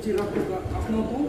चिराग असं तू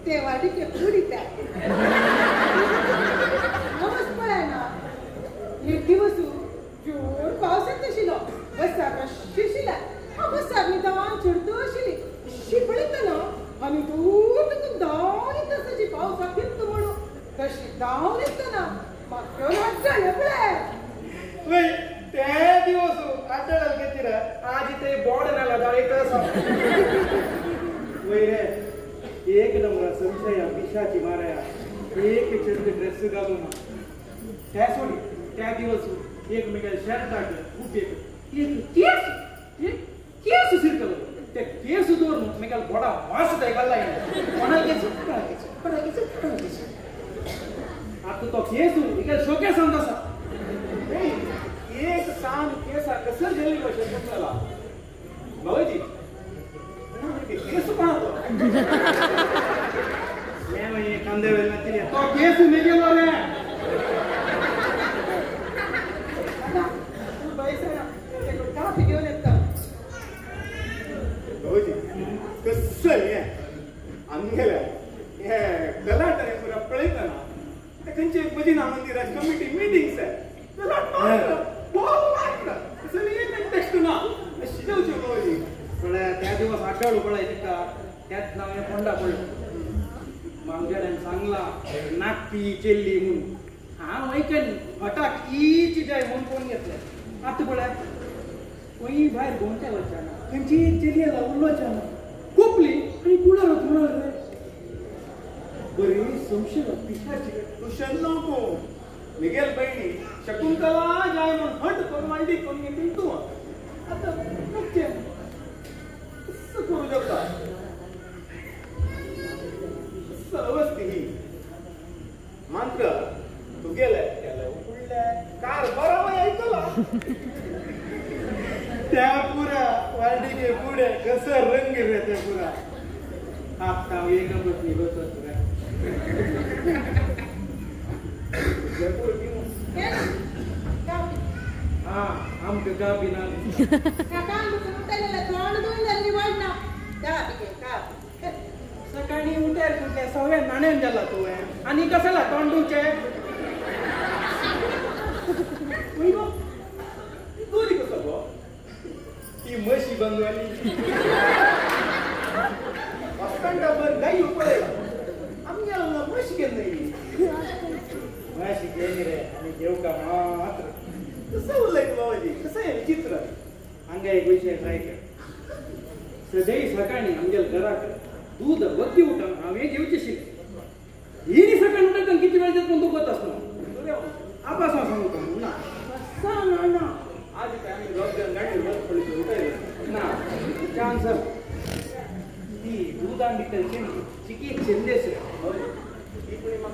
तेव्हा ठीक आहे संशया पिशाची माराया एक चंद ड्रेस घालून त्या सोडी त्या दिवस एकमेकाला शर्ट टाकलं खूप एक केस सिरकलं त्या केस दोन मेकाला बडा वास ऐकायला कोणाला आता तो केस इकडे शोके समजा एक सांग केसा कसं गेली बसेल तुम्हाला भाऊजी केस पाहतो मैं कांदे वेलना तिले तो केस में गेलो रे तू पैसे ते काफी घेऊन येता भाऊजी कसं आहे अंगेला हे गलाटने पुरा पळेता ना त्यांचे मदीना मंदिरात कमिटी मीटिंग्स आहे गलाट मारला बोलला असं एक टेक्स्ट ना शिजवचे भाऊजी पण त्या दिवस आठवड पडायचे का त्यात नाव कोंडा पडलं मांगड्याने सांगला नागपी चेल्ली म्हणून हा ऐकन फटाक ईची जाय म्हणून कोण घेतलं आता पडा कोणी बाहेर कोणत्या वरच्या त्यांची चेल्लीला उल्लोच्या कोपली आणि पुढे होत म्हणाल बरी संशय पिशाची तुषण नको निघेल बहिणी शकुंतला जाय म्हणून हट करून मांडी कोण घेतील तू आता नक्की कसं करू शकता सर्वस्ती मात्र तू गेलाय त्याला उडलाय कार बरोबर ऐकला त्या पुरा वाढीचे पुढे कसं रंग रे त्या पुरा आता एकच निघत हा आमचं का बिना सकाळी उठ्या कुठल्या सवय नाण्यान झाला तो आणि कशाला तोंडूचे दोरी कसं गो ती म्हशी बंगाली बसकांडावर गाई उपळे आम्हाला म्हशी घेत नाही म्हशी गेली रे आणि घेऊ का मात्र कसं बोललाय बाबाजी कसं आहे विचित्र अंगा एक विषय काय कर सजाई सकाळी अंगेल घरात दूध वक्ती उठा आम्ही घेऊची शिक हिरी सकाळी उठत किती वेळ देत पण तो होत असतो आपण सांगतो ना ना आज काय आम्ही लॉकडाऊन गाडी वर पडली उठायला ना चान्स ती दूध आणि त्याची चिकी चेंदेस ही पण मग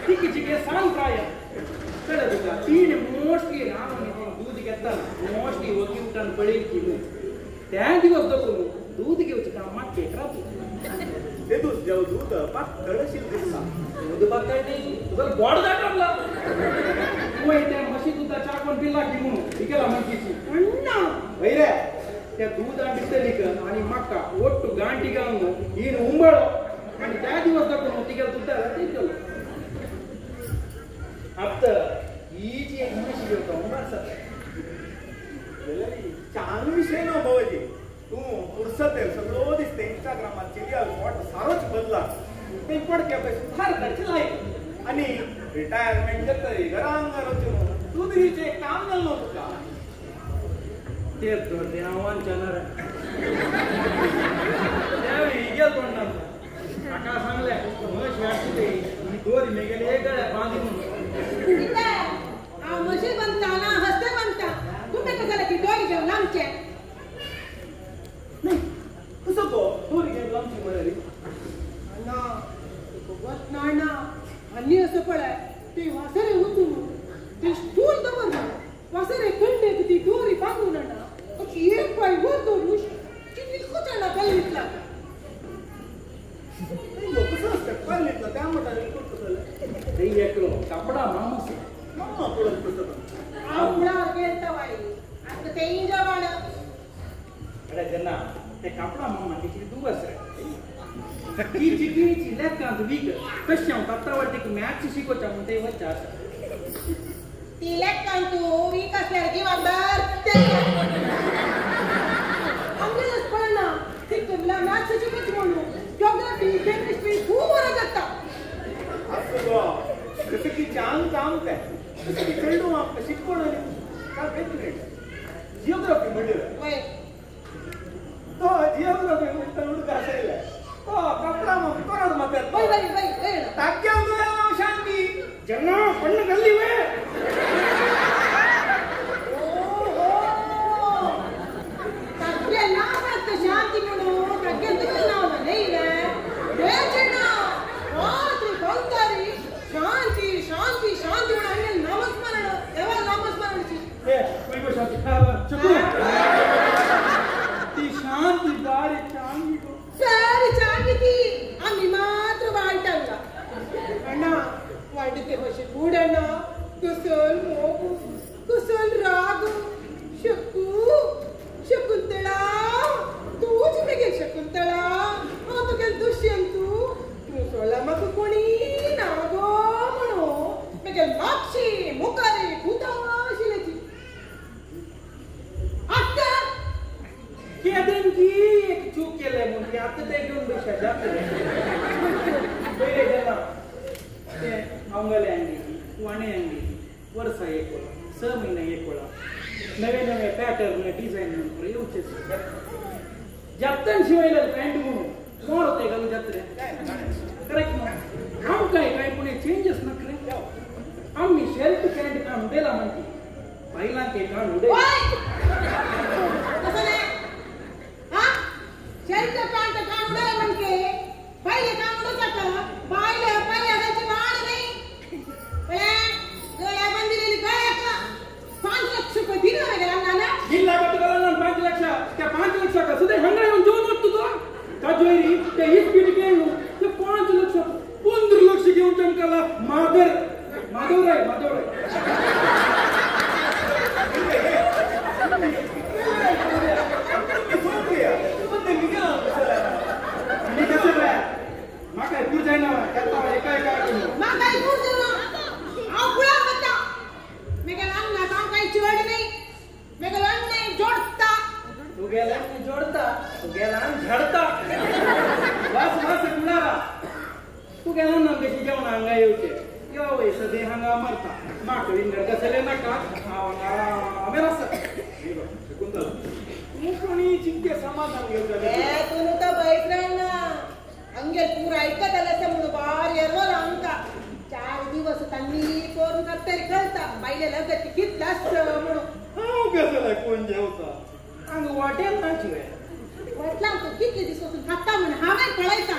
चिकी चिकी सांग काय कळत का तीन मोस्टली नाव दूध घेताना मोस्टली वक्ती उठान पडेल की त्या दिवस जपून दूध घेऊचं कामात पेटरा ते दूध जेव्हा दूध पाक कडशील दिसला दूध पाकाय नाही तुझा गोड दाटला तू त्या म्हशी दुधाच्या आपण पिल्ला की म्हणून तिकेला म्हणकीची अण्णा वैरे त्या दूध आणि लिकन आणि मक्का ओट्टू गांठी गावून हीन उंबळ आणि त्या दिवस जपून तिकेला दुधाला ते केलं आता ही जी एक म्हशी होता उंबळसा चांगला विषय ना भाऊजी तू फुरसत आहे सगळं दिसते इंस्टाग्रामात चिलियल वॉट सारोच बदला ते पडक्या पैसे फार खर्च लाईक आणि रिटायरमेंट करतोय घरांगर तू तरीचे काम झालं नव्हतं का ते आव्हान चालणार त्यावेळी गेल म्हणणार काका सांगलाय म्हश वाटते दोरी मेगेले एक गळ्या बांधी म्हणून म्हशी बनता ना हस्ते बनता तुम्ही कशाला ती दोरी घेऊन लांबचे नाही कसं तो दोरी घेऊन लांबची म्हणाली ना बघत नाही ना हल्ली असं पडाय ते वासरे उतरून ते स्टूल दबर वासरे खंडे ती दोरी बांधून ना एक पाय वर दोरुश ती निघून गल्लीतला कसं असतं गल्लीतला त्या म्हणाले ते एक कपडा माणूस मामा पडत कसं आवडा गेलता बाई आता ते इंजवाड अरे जन्ना ते कपडा मामा तिची दुबस रे की लेफ्ट वीक कशा तत्तावरती की मॅच शिकवच्या म्हणते वच्चा ती लेफ्ट तू वीक असल्यावर जबाबदार आम्हालाच पडना ती तुला मॅच शिकवत म्हणून जिओग्राफी केमिस्ट्री खूप बरं जाता असं कसं की छान काम काय कसं की कळलो आप शिकवणार का भेट नाही जिओग्राफी म्हणजे वय तो जिओग्राफी ती शांती बारी चांगली सारी चांगली ती आम्ही मात्र वाईटांना अण्णा वाईटते कशी गुड अण्णा कुसल मोग कुसल राग शकू शकुंतळा तूच मेगेल शकुंतळा तो गेल दुष्यंतू तू सोला मग कोणी नागो म्हणो मेगेल मागशी मुखारे भूताशिलेची आता केदनची एक चूक केलंय म्हणजे आता ते घेऊन बसा जात पहिले जरा ते अंगले अंगी वाणे अंगी वर्षा एक वेळा 6 महिने एक वेळा नवे नवे पॅटर्न डिझाईन म्हणून येऊचे जातन शिवायला पॅन्ट म्हणून मोर होते घालू जात्रे करेक्ट ना हम काय पुणे चेंजेस नकरे आम्ही शेल्फ पॅन्ट काढून दिला म्हणते पहिला ते काढून दे कसं नाही हा शेल्फ पॅन्ट काढून दे म्हणते पहिले काढून जाता बायले पर्यादाची वाढ नाही गळ्या बंदिलेली गळ्या 5 लाख रुपये दिले ना ना जिल्हा गटकाला 5 लाख त्या 5 लाख का सुद्धा हंगा येऊन जेवण वाटतो तो का जोरी ते ही स्पीड घेऊन ते 5 लाख 15 लाख घेऊन चमकाला माधवराय काय तू जाय ना काय तू गेला झडता बस कुणाला तू गेला ना कशी जेवण अंगा येऊचे किंवा वैस दे हंगा मरता माकडी नरगसले नका आम्ही तू कोणी चिंके समाधान घेऊ तू बैठणार ना हंगे पूरा ऐकत आल्याचं म्हणून बार येरवला आमका 4 दिवस त्यांनी करून तरी कळता पाहिले लगत किती जास्त म्हणून कसं कोण जेवता अंग वाटेल ना चिवे वाटला तो किती दिवसातून खाता म्हण हा नाही कळायचा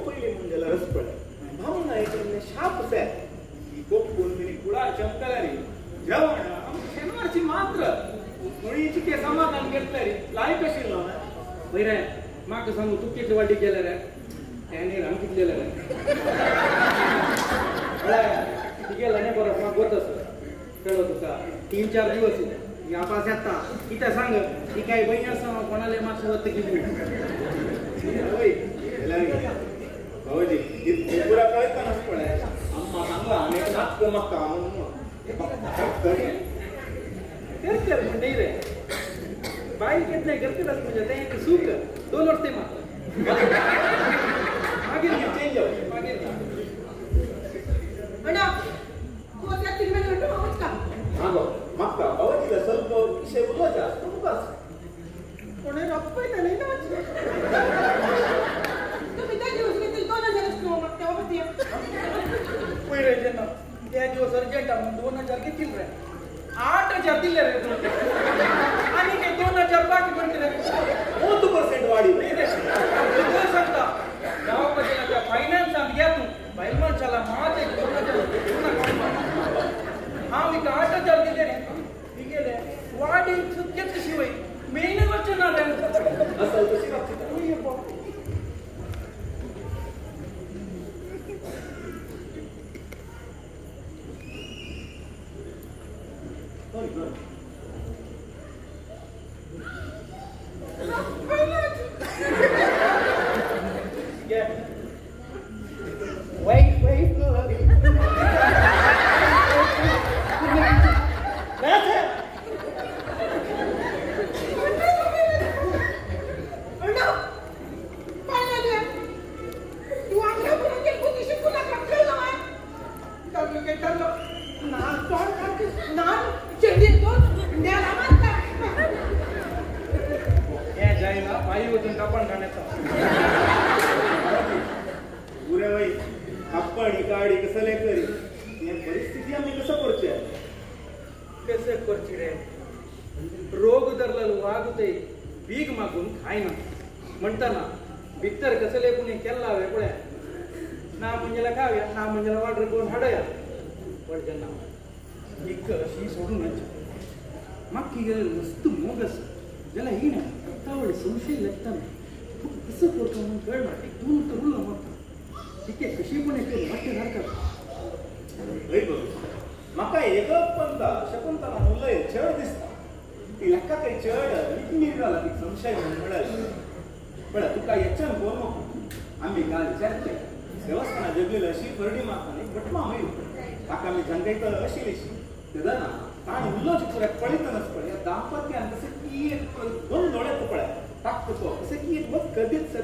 पहिले म्हणजे रस पडला भावना एक शाप से ही कोप कोणतरी कुडा चमकला रे जेवण शनिवारची मात्र मुळीची के समाधान घेतलं रे लाई कशी लावणार बैरे माक सांगू तू किती वाटी केलं रे त्याने राम कितलेलं रे गेला नाही बरं मग होत कळत होता 3-4 दिवस या पास येता इथं सांग की काय बहीण असं कोणाला मागचं होतं की भाऊजी पुरा कळत नसतं अम्मा सांगा आम्ही नाच मक्का म्हणून करते म्हणजे रे बाई घेत नाही करते म्हणजे ते सूक 2 वर्ष ते मात्र मागे चेंज मागे अण्णा तू आता 3 महिने होतो आहोत का मक्का भाऊजीला ಸ್ವಲ್ಪ विषय बोलायचा असतो बस कोणी रप्पय नाही ना तुम्ही त्या दिवशी किती 2000 असतो मग तेव्हा होती पहिले जण त्या दिवस अर्जंट म्हणून 2000 घेतील रे 8000 दिले रे आणि ते 2000 बाकी पडते रे 30% वाढी रे तू सांगता गाव बजेला फायनान्स आत घ्या तू बायमान चला माते 2000 हा मी 8000 दिले रे मी गेले वाढी सुटकेच कशी होई मेन वचन आले असं कशी वाटते रोग धरलेलो वागते बीग मागून खायना म्हणताना भितर कसले कुणी केला वेगळ्या ना म्हणजेला खावया ना म्हणजेला ऑर्डर करून हाडूया पण जेन्ना एक अशी सोडूनच मागची गेलं मस्त मोग आसा जाल्यार ही ना तावडे संशय लागता तूं कसं करतो म्हणून कळना एक दोन तर उरलो म्हाका ठीक आहे कशी पण एक वाटते सारखं लय बरोबर म्हाका एकच पंता शकुंतला मुलय चड दिसता ती लेका काही चड मीठ जाला ती संशय म्हणून पण तुका याच्यान बोल नको आम्ही काल विचारले देवस्थाना जगलेलं अशी परडी मारताना एक बटमा मेळ्ळी ताका आमी जंगयत अशिल्लीशी तेदना ताणी उलोच पुऱ्या पळयतनच पळय दांपत्यान कशें की एक दोन दोळे पळय ताक तो कशें की एक कधीच